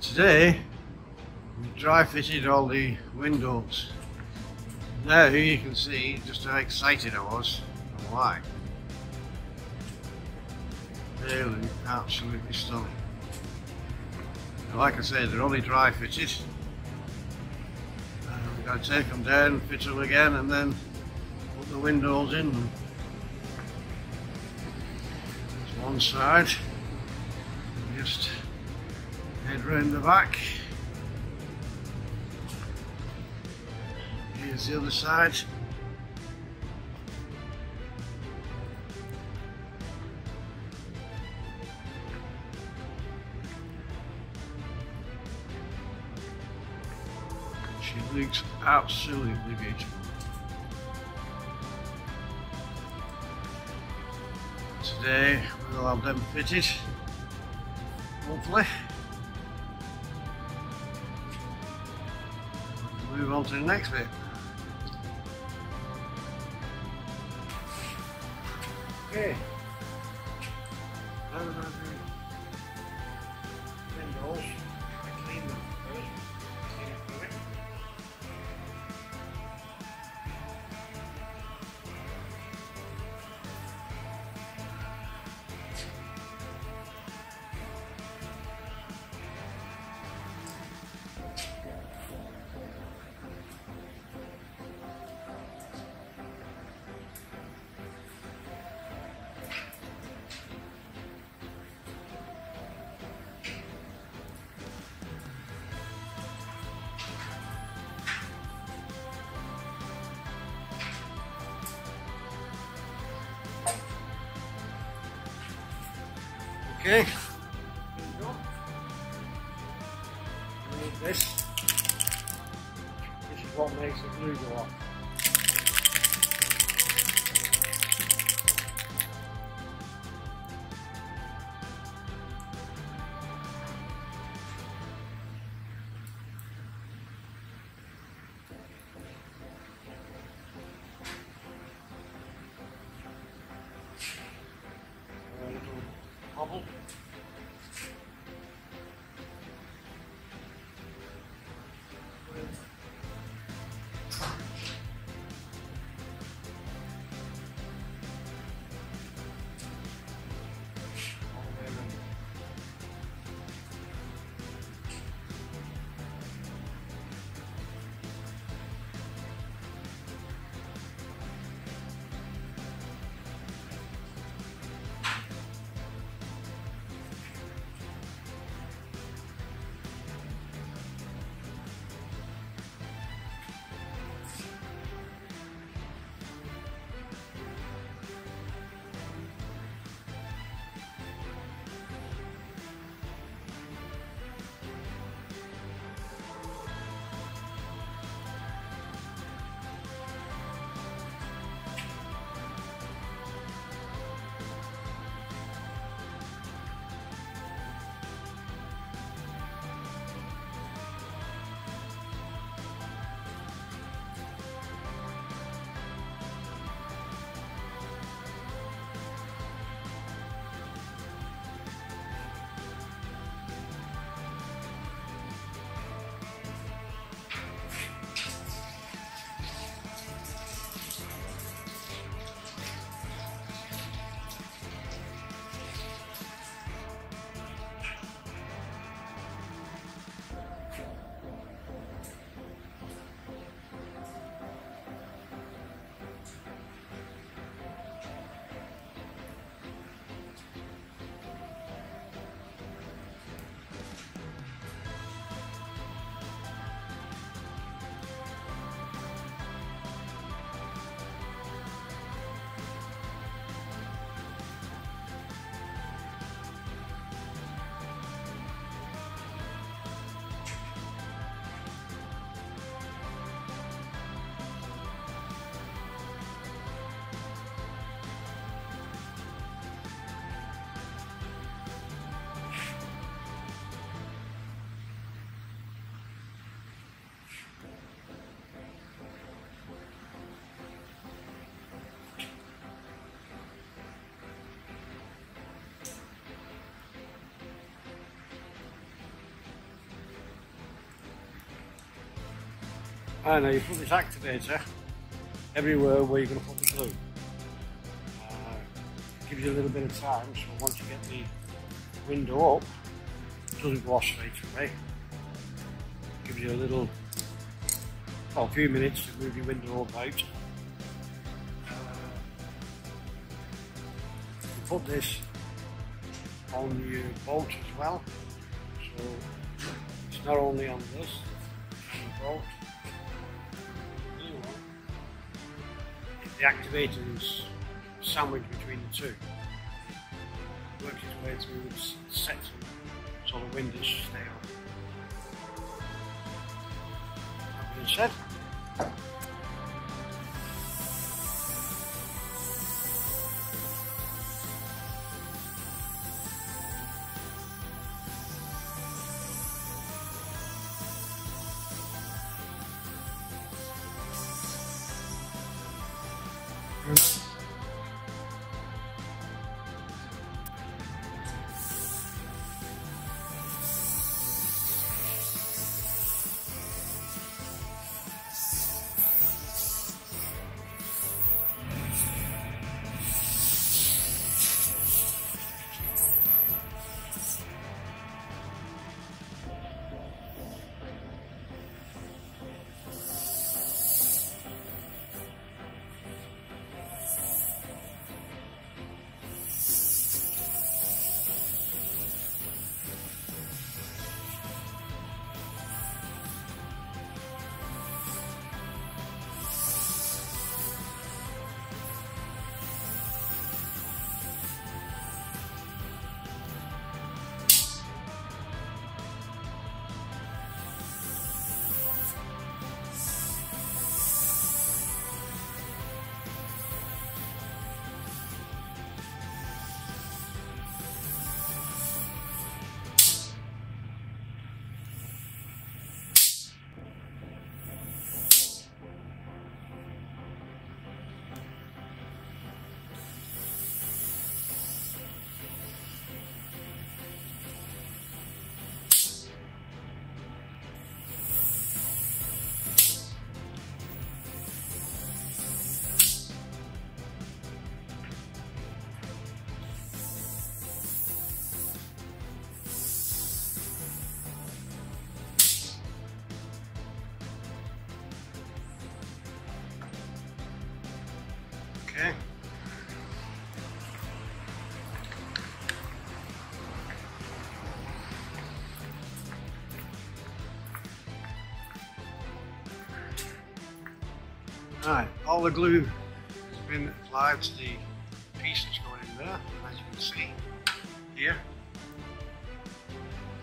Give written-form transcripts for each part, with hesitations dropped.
Today we dry fitted all the windows. Now you can see just how excited I was and why. They look absolutely stunning. Like I said, they're only dry fitted. We've got to take them down, fit them again, and then put the windows in them. There's one side. Just head round the back. Here's the other side. She looks absolutely beautiful. Today we'll have them fitted, hopefully. Move on to the next bit. Okay. Now we're going to do windows. I clean them first. Clean it for it. Okay, here we go. We need this. This is what makes the glue go off. Bubble. And now you put this activator everywhere where you're going to put the glue. Gives you a little bit of time, so once you get the window up, it doesn't go off straight away. Gives you a little, well, a few minutes to move your window up out. You put this on your boat as well, so it's not only on this, on the boat. The activator is sandwiched between the two. It works its way through and sets them so the windows stay on. That being said, okay. Right, all the glue has been applied to the piece that's going in there. As you can see here,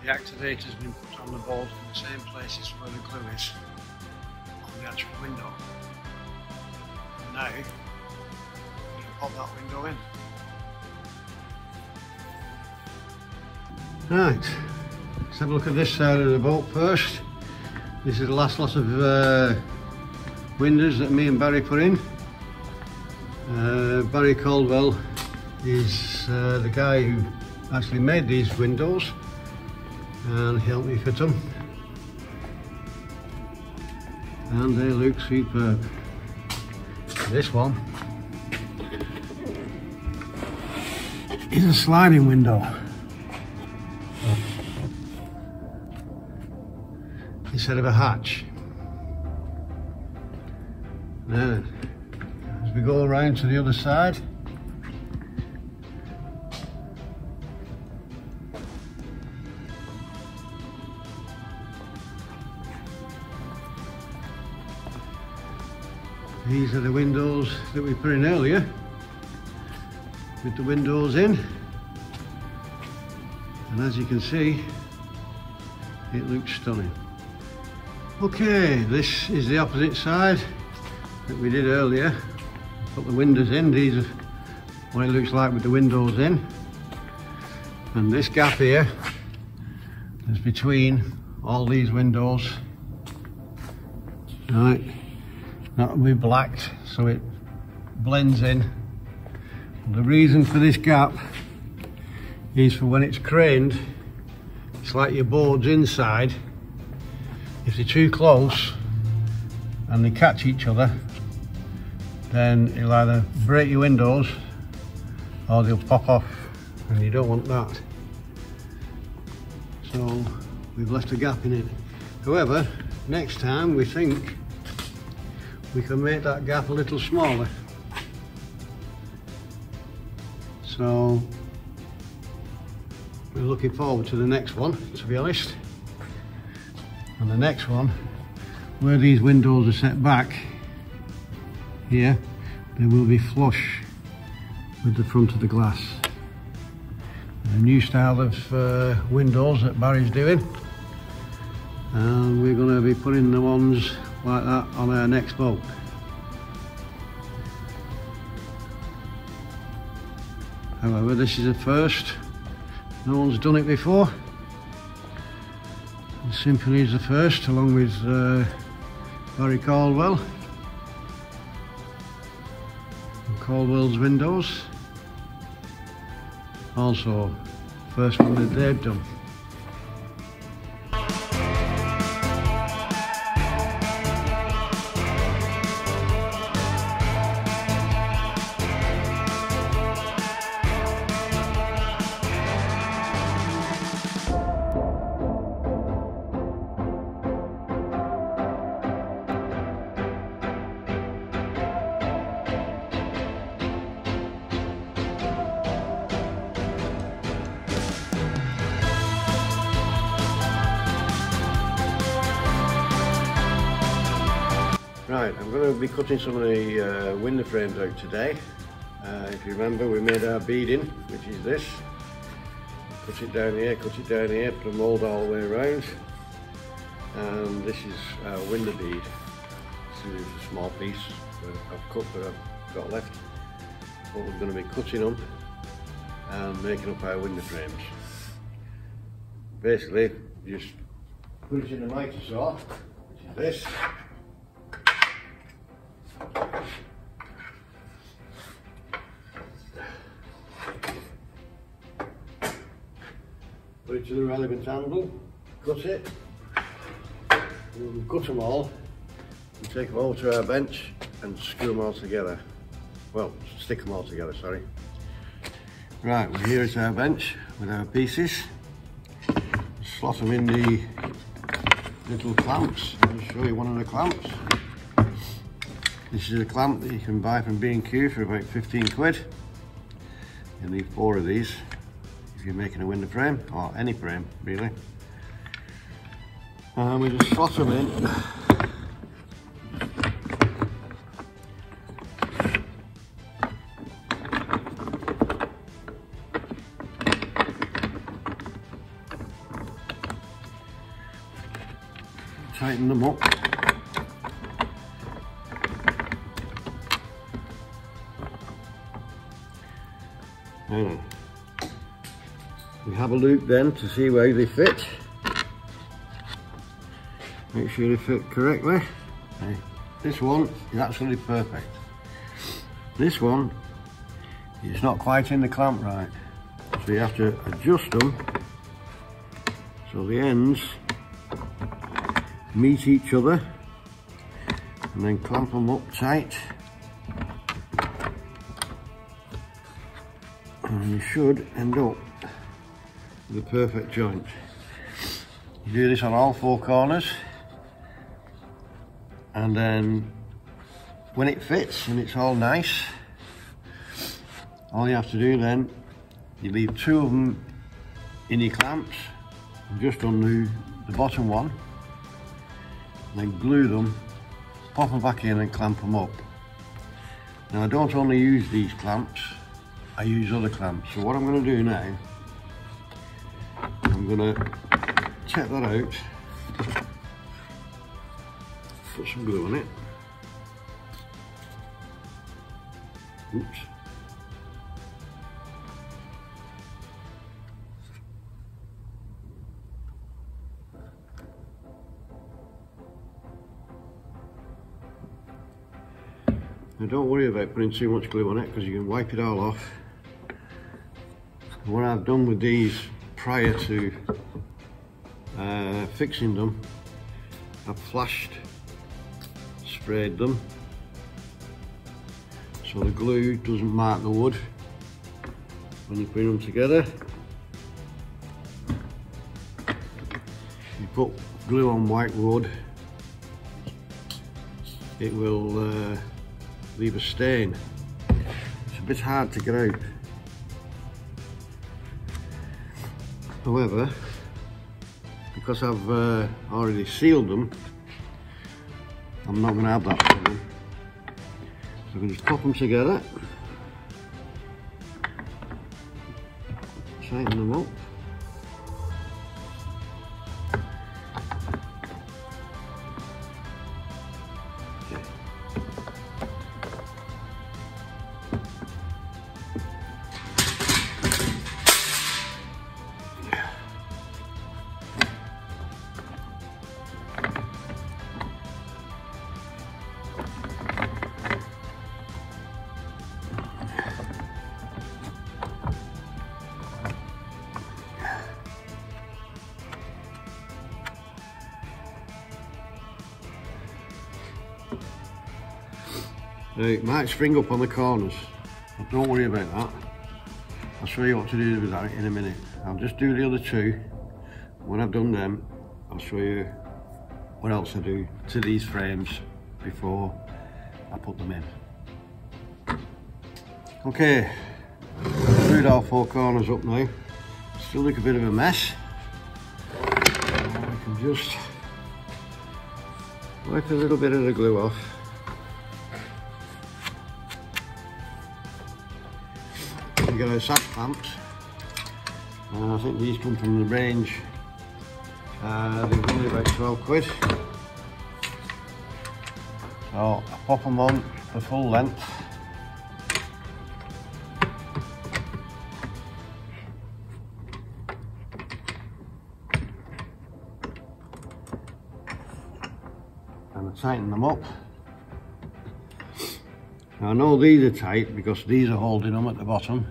the activator has been put on the board in the same places where the glue is on the actual window. And now you can pop that window in. Right, let's have a look at this side of the boat first. This is the last lot of windows that me and Barry put in. Barry Caldwell is the guy who actually made these windows and he helped me fit them, and they look superb. This one is a sliding window instead of a hatch. Now, as we go around to the other side, these are the windows that we put in earlier, with the windows in, and as you can see, it looks stunning. Okay, this is the opposite side that we did earlier. Put the windows in. These are what it looks like with the windows in, and this gap here is between all these windows. Right, that will be blacked so it blends in. The reason for this gap is for when it's craned, it's like your board's inside. If they're too close, and they catch each other, then it'll either break your windows or they'll pop off, and you don't want that. So we've left a gap in it. However, next time we think we can make that gap a little smaller. So we're looking forward to the next one, to be honest. And the next one, where these windows are set back here, they will be flush with the front of the glass. A new style of windows that Barry's doing, and we're going to be putting the ones like that on our next boat. However, this is a first. No one's done it before. And Symphony is the first, along with Barry Caldwell and Caldwell's windows. Also, first one that they've done. Right, I'm going to be cutting some of the window frames out today. If you remember, we made our beading, which is this. Cut it down here, put a mould all the way around. And this is our window bead. This is a small piece that I've cut that I've got left. But we're going to be cutting them and making up our window frames. Basically, you just put it in the miter saw, which is this. Put it to the relevant angle, cut it, we'll cut them all and take them over to our bench and screw them all together. Well, stick them all together, sorry. Right, well, here is our bench with our pieces. Slot them in the little clamps. I'll show you one of the clamps. This is a clamp that you can buy from B&Q for about 15 quid. You need 4 of these if you're making a window frame, or any frame really. And we just slot them in. Tighten them up. We have a look then to see where they fit. Make sure they fit correctly. Okay. This one is absolutely perfect. This one, it's not quite in the clamp right. So you have to adjust them so the ends meet each other and then clamp them up tight. And you should end up with a perfect joint. You do this on all 4 corners, and then when it fits and it's all nice, all you have to do then, you leave 2 of them in your clamps and just undo the bottom one, and then glue them, pop them back in and clamp them up. Now I don't only use these clamps, I use other clamps. So what I'm going to do now, I'm going to check that out, put some glue on it. Oops. Now don't worry about putting too much glue on it, because you can wipe it all off. What I've done with these prior to fixing them, I've flashed frayed them so the glue doesn't mark the wood when you put them together. If you put glue on white wood, it will leave a stain. It's a bit hard to get out. However, because I've already sealed them, I'm not going to have that problem. So I can just pop them together, tighten them up. Now, it might spring up on the corners, but don't worry about that. I'll show you what to do with that in a minute. I'll just do the other two. When I've done them, I'll show you what else I do to these frames before I put them in. Okay, I've glued all four corners up now. Still look a bit of a mess. I can just wipe a little bit of the glue off. You get our sash clamps, and I think these come from the range. They're only about 12 quid. So I pop them on the full length. And I tighten them up. Now I know these are tight because these are holding them at the bottom,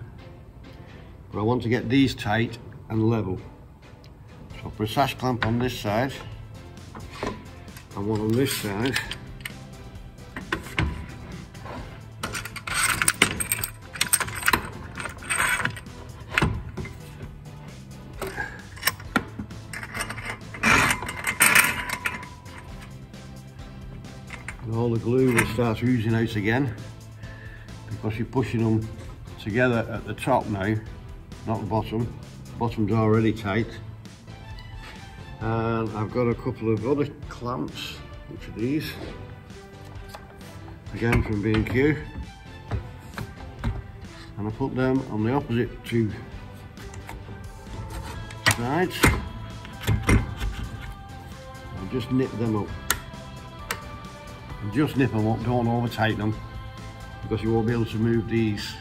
but I want to get these tight and level. So I put a sash clamp on this side and one on this side. And all the glue will start oozing out again, because you're pushing them together at the top now, not the bottom. The bottom's already tight. And I've got a couple of other clamps, which are these, again from B&Q, and I put them on the opposite two sides and just nip them up. And just nip them up, don't over tighten them, because you won't be able to move these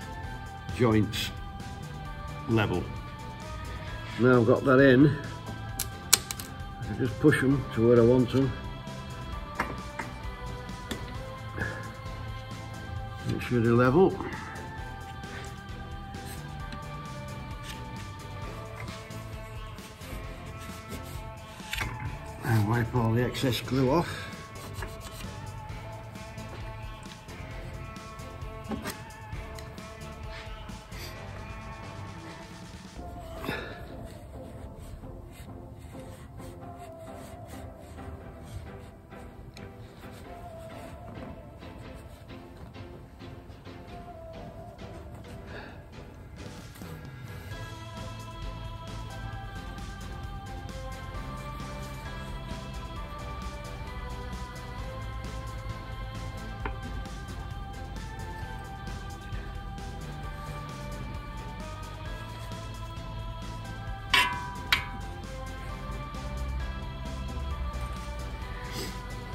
joints level. Now I've got that in, I can just push them to where I want them. Make sure they're level. And wipe all the excess glue off.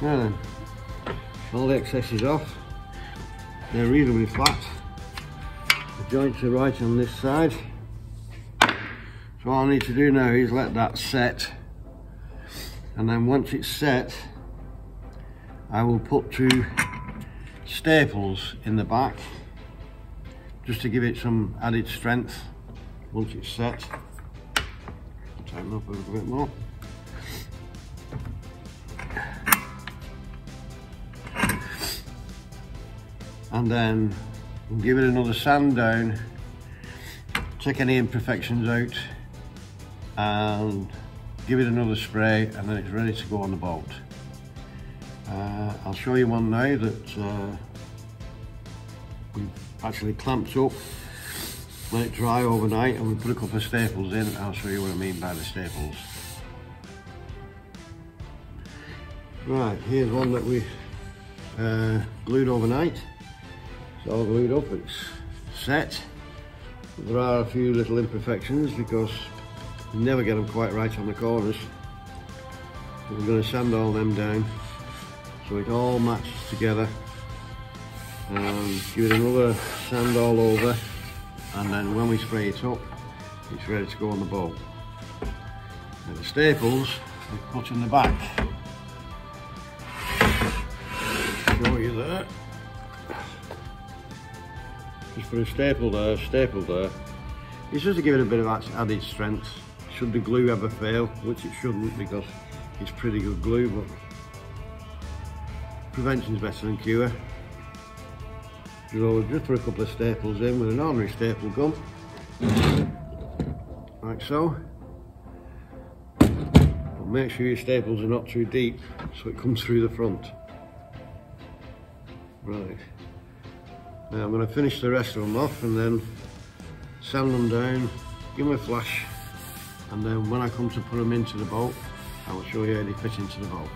Now then, all the excess is off. They're reasonably flat. The joints are right on this side. So all I need to do now is let that set, and then once it's set, I will put two staples in the back just to give it some added strength once it's set. Tighten up a little bit more. and then we'll give it another sand down, take any imperfections out, and give it another spray, and then it's ready to go on the boat. I'll show you one now that we've actually clamped up, let it dry overnight, and we put a couple of staples in. I'll show you what I mean by the staples. Right, here's one that we glued overnight. It's all glued up, it's set. There are a few little imperfections because you never get them quite right on the corners. But we're going to sand all them down so it all matches together, and give it another sand all over, and then when we spray it up, it's ready to go on the boat. Now the staples we put in the back. Show you there. Just put a staple there, staple there. It's just to give it a bit of added strength. Should the glue ever fail, which it shouldn't because it's pretty good glue, but prevention's better than cure. So we'll just put a couple of staples in with an ordinary staple gun, like so. But make sure your staples are not too deep so it comes through the front. Right. Now I'm going to finish the rest of them off and then sand them down, give them a flash, and then when I come to put them into the boat, I will show you how they fit into the boat.